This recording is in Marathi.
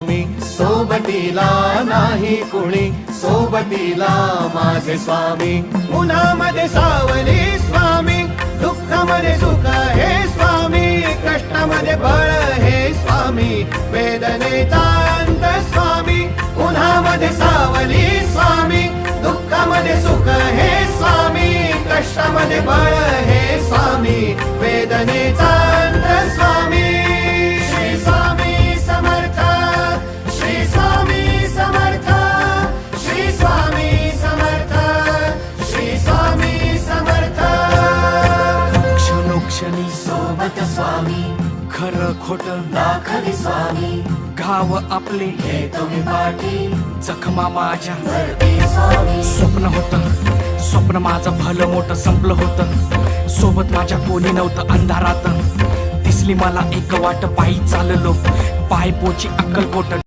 मी सोबतीला नाही कुणी, सोबतीला माझे स्वामी. उन्हामध्ये सावली स्वामी, दुःखामध्ये सुख हे स्वामी, कष्टामध्ये बळ हे स्वामी, वेदनेचा अंत स्वामी. उन्हामध्ये सावली स्वामी, दुःखामध्ये सुख हे स्वामी, कष्टामध्ये बळ हे स्वामी, वेदनेचा अंत स्वामी. श्री स्वामी समर्थ, श्री स्वामी समर्थ, श्री स्वामी समर्थ, श्री स्वामी समर्थ. क्षणोक्षणी सोबत स्वामी, खरं खोट दाखवी स्वामी, घाव आपले घेतो मी पाठी, जखमा माझ्या भरती स्वामी. स्वप्न होतं, स्वप्न माझं भलं मोठं संपलं होतं. सोबत माझ्या कोणी नव्हतं अंधारात. दिसली मला एक वाट, पायी चाललो पाय पोची अक्कलकोट.